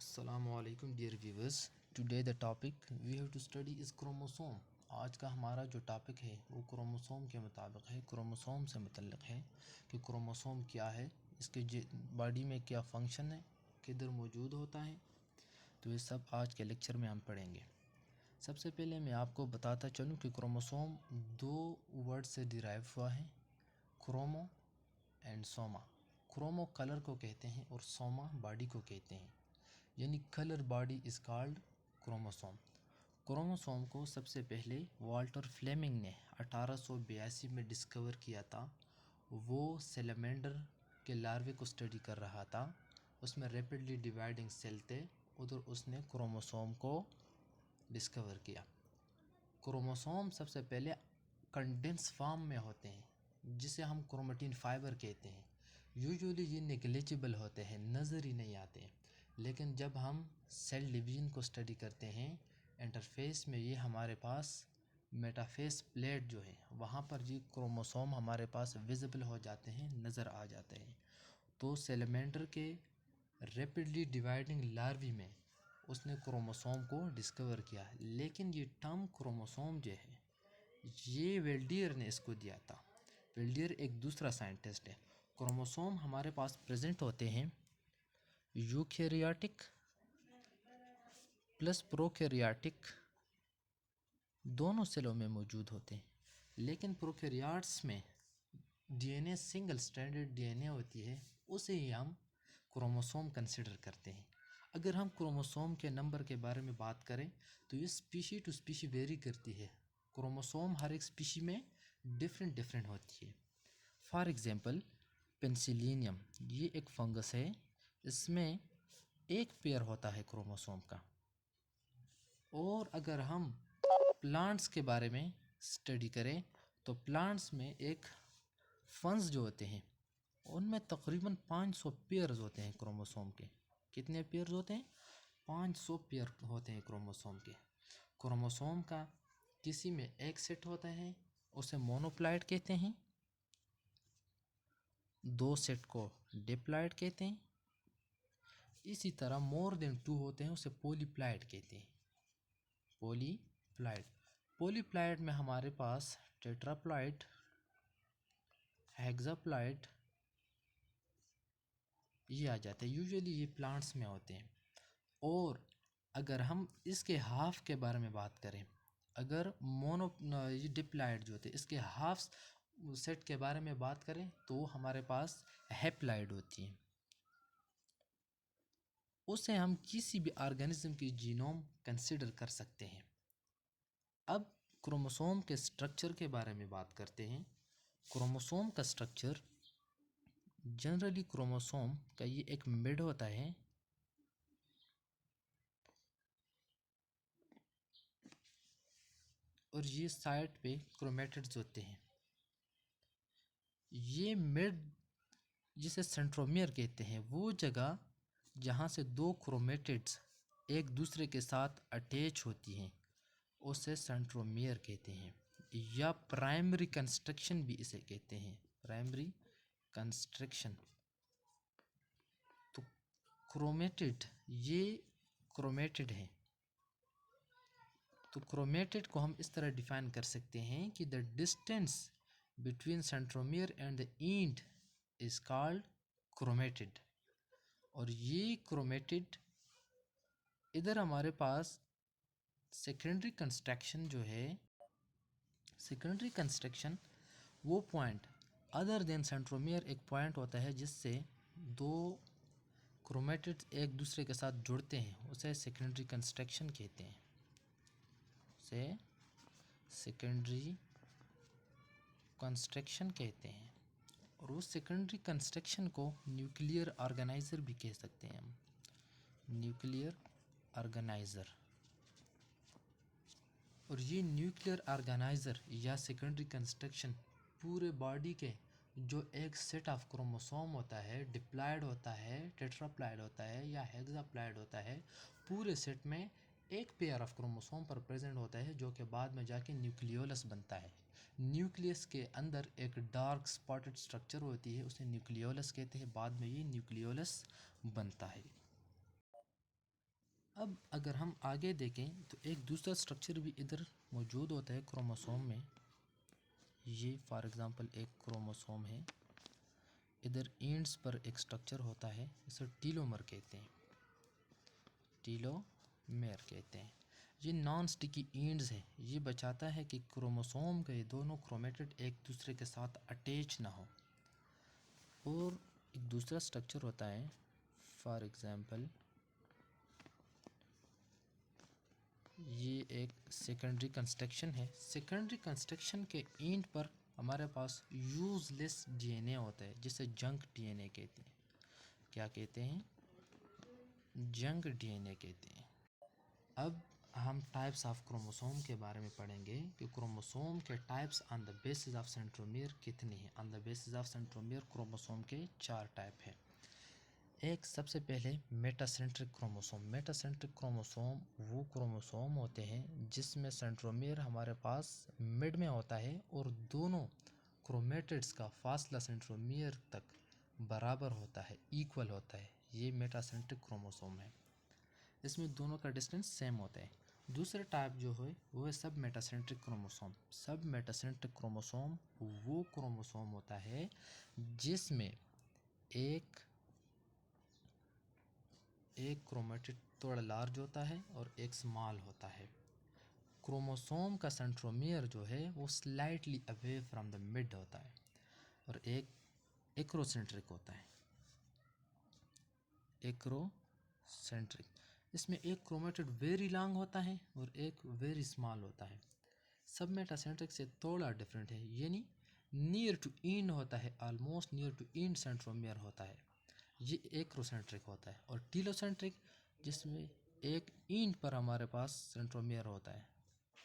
Assalamualaikum dear viewers. Today the topic we have to study is chromosome. आज का हमारा जो टॉपिक है वो क्रोमोसोम के मुताबिक है, क्रोमोसोम से मुतल्लिक़ है कि क्रोमोसोम क्या है, इसके बॉडी में क्या फंक्शन है, किधर मौजूद होता है। तो ये सब आज के लेक्चर में हम पढ़ेंगे। सबसे पहले मैं आपको बताता चलूँ कि क्रोमोसोम दो वर्ड से डिराइव हुआ है, chromo and soma. Chromo colour को कहते हैं और सोमा बॉडी को कहते हैं, यानी colour body is called chromosome. Chromosome को सबसे पहले वाल्टर फ्लेमिंग ने 1882 में डिस्कवर किया था। वो सेलेमेंडर के लार्वे को स्टडी कर रहा था, उसमें रैपिडली डिवाइडिंग सेल थे, उधर उसने क्रोमोसोम को डिस्कवर किया। क्रोमोसोम सबसे पहले कंडेंस फॉर्म में होते हैं, जिसे हम क्रोमेटिन फाइबर कहते हैं। यूजुअली ये नेग्लिजिबल होते हैं, नज़र ही नहीं आते हैं, लेकिन जब हम सेल डिवीजन को स्टडी करते हैं इंटरफेस में, ये हमारे पास मेटाफेस प्लेट जो है वहाँ पर ये क्रोमोसोम हमारे पास विजिबल हो जाते हैं, नज़र आ जाते हैं। तो सेलेमेंडर के रैपिडली डिवाइडिंग लार्वी में उसने क्रोमोसोम को डिस्कवर किया, लेकिन ये टर्म क्रोमोसोम जो है ये वेल्डियर ने इसको दिया था। वेल्डियर एक दूसरा साइंटिस्ट है। क्रोमोसोम हमारे पास प्रेजेंट होते हैं यूकैरियोटिक प्लस प्रोकैरियोटिक दोनों सेलों में मौजूद होते हैं, लेकिन प्रोकैरियोट्स में डीएनए सिंगल स्ट्रैंडेड डीएनए होती है, उसे ही हम क्रोमोसोम कंसिडर करते हैं। अगर हम क्रोमोसोम के नंबर के बारे में बात करें तो ये स्पीशी टू स्पीशी वेरी करती है। क्रोमोसोम हर एक स्पीशी में डिफरेंट होती है। फॉर एग्ज़ाम्पल पेंसिलिनियम, ये एक फंगस है, इसमें एक पेयर होता है क्रोमोसोम का। और अगर हम प्लांट्स के बारे में स्टडी करें तो प्लांट्स में एक फंस जो होते हैं उनमें तकरीबन 500 पेयर्स होते हैं क्रोमोसोम के। कितने पेयर्स होते हैं? 500 पेयर होते हैं क्रोमोसोम के। क्रोमोसोम का किसी में एक सेट होता है, उसे मोनोप्लाइड कहते हैं। दो सेट को डिप्लाइड कहते हैं। इसी तरह मोर देन 2 होते हैं, उसे पॉलीप्लाइड कहते हैं। पॉलीप्लाइड में हमारे पास टेट्राप्लाइड, हेक्साप्लाइड ये आ जाते हैं। यूजुअली ये प्लांट्स में होते हैं। और अगर हम इसके हाफ के बारे में बात करें, अगर ये डिप्लाइड जो होते हैं इसके हाफ सेट के बारे में बात करें तो हमारे पास हैप्लाइड होती है। उसे हम किसी भी ऑर्गेनिज्म की जीनोम कंसिडर कर सकते हैं। अब क्रोमोसोम के स्ट्रक्चर के बारे में बात करते हैं। क्रोमोसोम का स्ट्रक्चर जनरली क्रोमोसोम का ये एक मिड होता है, और ये साइड पे क्रोमेटिड्स होते हैं। ये मिड जिसे सेंट्रोमियर कहते हैं, वो जगह जहाँ से दो क्रोमेटिड्स एक दूसरे के साथ अटैच होती हैं उसे सेंट्रोमियर कहते हैं, या प्राइमरी कंस्ट्रक्शन भी इसे कहते हैं, प्राइमरी कंस्ट्रक्शन। तो क्रोमेटिड ये क्रोमेटिड है। तो क्रोमेटिड को हम इस तरह डिफाइन कर सकते हैं कि the distance between centromere and the end is called chromatid. और ये क्रोमेटिड इधर हमारे पास सेकेंडरी कंस्ट्रक्शन जो है, सेकेंडरी कंस्ट्रक्शन वो पॉइंट अदर देन सेंट्रोमियर एक पॉइंट होता है जिससे दो क्रोमेटिड्स एक दूसरे के साथ जुड़ते हैं, उसे सेकेंडरी कंस्ट्रक्शन कहते हैं, उसे सेकेंडरी कंस्ट्रक्शन कहते हैं। और उस सेकेंडरी कंस्ट्रक्शन को न्यूक्लियर ऑर्गेनाइजर भी कह सकते हैं हम, न्यूक्लियर ऑर्गेनाइजर। और ये न्यूक्लियर ऑर्गेनाइजर या सेकेंडरी कंस्ट्रक्शन पूरे बॉडी के जो एक सेट ऑफ क्रोमोसोम होता है, डिप्लाइड होता है, टेट्राप्लाइड होता है या हेक्साप्लाइड होता है, पूरे सेट में एक पेयर ऑफ क्रोमोसोम पर प्रेजेंट होता है, जो कि बाद में जाके न्यूक्लियोलस बनता है। न्यूक्लियस के अंदर एक डार्क स्पॉटेड स्ट्रक्चर होती है, उसे न्यूक्लियोलस कहते हैं। बाद में ये न्यूक्लियोलस बनता है। अगर हम आगे देखें तो एक दूसरा स्ट्रक्चर भी इधर मौजूद होता है क्रोमोसोम में। ये फॉर एग्ज़ाम्पल एक क्रोमोसोम है, इधर एंड्स पर एक स्ट्रक्चर होता है, इसे टीलोमर कहते हैं, टीलोमेर कहते हैं। ये नॉन स्टिकी एंड्स है, ये बचाता है कि क्रोमोसोम के दोनों क्रोमेटिड एक दूसरे के साथ अटैच ना हो। और एक दूसरा स्ट्रक्चर होता है, फॉर एग्ज़ाम्पल ये एक सेकेंडरी कंस्ट्रक्शन है। सेकेंडरी कंस्ट्रक्शन के एंड पर हमारे पास यूजलेस डीएनए होता है, जिसे जंक डीएनए कहते हैं। क्या कहते हैं? जंक डीएनए कहते हैं। अब हम टाइप्स ऑफ क्रोमोसोम के बारे में पढ़ेंगे कि क्रोमोसोम के types on the basis of centromere कितने हैं। On the basis of centromere chromosome के 4 टाइप हैं। एक सबसे पहले मेटासेंट्रिक क्रोमोसोम। मेटासेंट्रिक क्रोमोसोम वो क्रोमोसोम होते हैं जिसमें सेंट्रोमियर हमारे पास मिड में होता है और दोनों क्रोमेटिड्स का फासला सेंट्रोमियर तक बराबर होता है, इक्वल होता है। ये मेटासेंट्रिक क्रोमोसोम है, इसमें दोनों का डिस्टेंस सेम होता है। दूसरा टाइप जो है वो है सब मेटासेंट्रिक क्रोमोसोम। सब मेटासेंट्रिक क्रोमोसोम वो क्रोमोसोम होता है जिसमें एक क्रोमेटिड थोड़ा लार्ज होता है और एक स्मॉल होता है। क्रोमोसोम का सेंट्रोमियर जो है वो slightly away from the mid होता है और एक एक्रोसेंट्रिक होता है। एक्रोसेंट्रिक, इसमें एक क्रोमेटिड वेरी लॉन्ग होता है और एक वेरी स्मॉल होता है। सब मेटासेंट्रिक से थोड़ा डिफरेंट है, यानी नियर टू एंड होता है, almost near to end centromere होता है, ये एक्रोसेंट्रिक होता है। और टीलोसेंट्रिक जिसमें एक एंड पर हमारे पास सेंट्रोमियर होता है,